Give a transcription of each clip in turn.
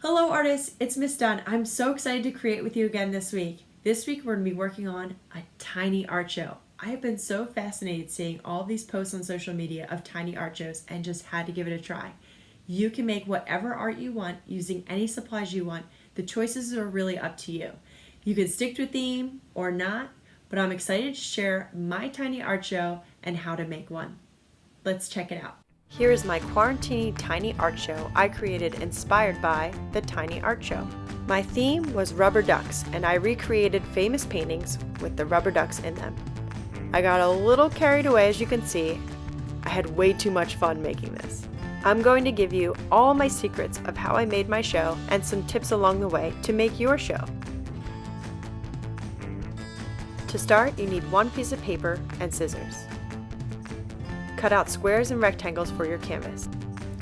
Hello artists, it's Miss Dunn. I'm so excited to create with you again this week. This week we're going to be working on a tiny art show. I have been so fascinated seeing all these posts on social media of tiny art shows and just had to give it a try. You can make whatever art you want using any supplies you want. The choices are really up to you. You can stick to a theme or not, but I'm excited to share my tiny art show and how to make one. Let's check it out. Here is my quarantine tiny art show I created inspired by the Tiny Art Show. My theme was rubber ducks, and I recreated famous paintings with the rubber ducks in them. I got a little carried away, as you can see. I had way too much fun making this. I'm going to give you all my secrets of how I made my show and some tips along the way to make your show. To start, you need one piece of paper and scissors. Cut out squares and rectangles for your canvas.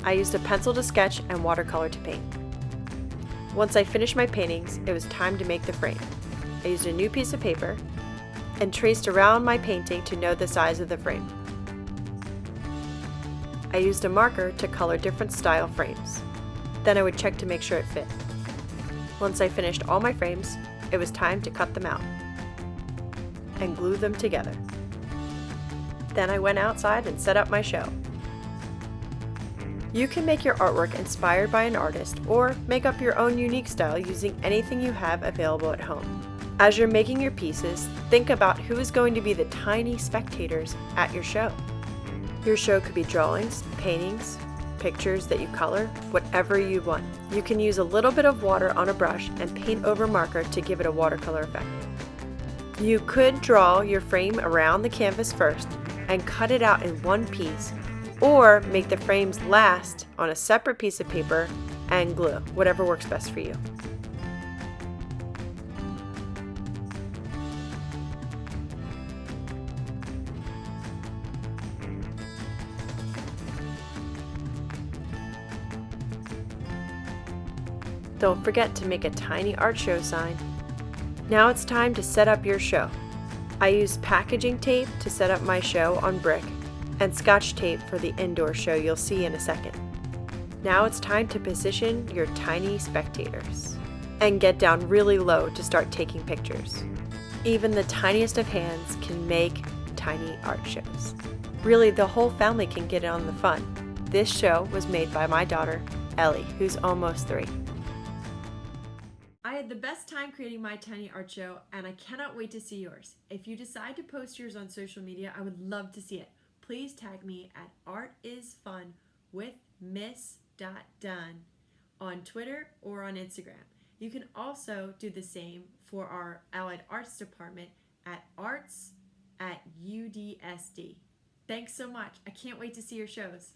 I used a pencil to sketch and watercolor to paint. Once I finished my paintings, it was time to make the frame. I used a new piece of paper and traced around my painting to know the size of the frame. I used a marker to color different style frames. Then I would check to make sure it fit. Once I finished all my frames, it was time to cut them out and glue them together. Then I went outside and set up my show. You can make your artwork inspired by an artist or make up your own unique style using anything you have available at home. As you're making your pieces, think about who is going to be the tiny spectators at your show. Your show could be drawings, paintings, pictures that you color, whatever you want. You can use a little bit of water on a brush and paint over marker to give it a watercolor effect. You could draw your frame around the canvas first and cut it out in one piece, or make the frames last on a separate piece of paper and glue, whatever works best for you. Don't forget to make a tiny art show sign. Now it's time to set up your show. I used packaging tape to set up my show on brick and Scotch tape for the indoor show you'll see in a second. Now it's time to position your tiny spectators and get down really low to start taking pictures. Even the tiniest of hands can make tiny art shows. Really, the whole family can get in on the fun. This show was made by my daughter, Ellie, who's almost 3. I had the best time creating my tiny art show, and I cannot wait to see yours. If you decide to post yours on social media, I would love to see it. Please tag me at artisfunwithmiss.dunn on Twitter or on Instagram. You can also do the same for our Allied Arts department at arts@UDSD. Thanks so much. I can't wait to see your shows.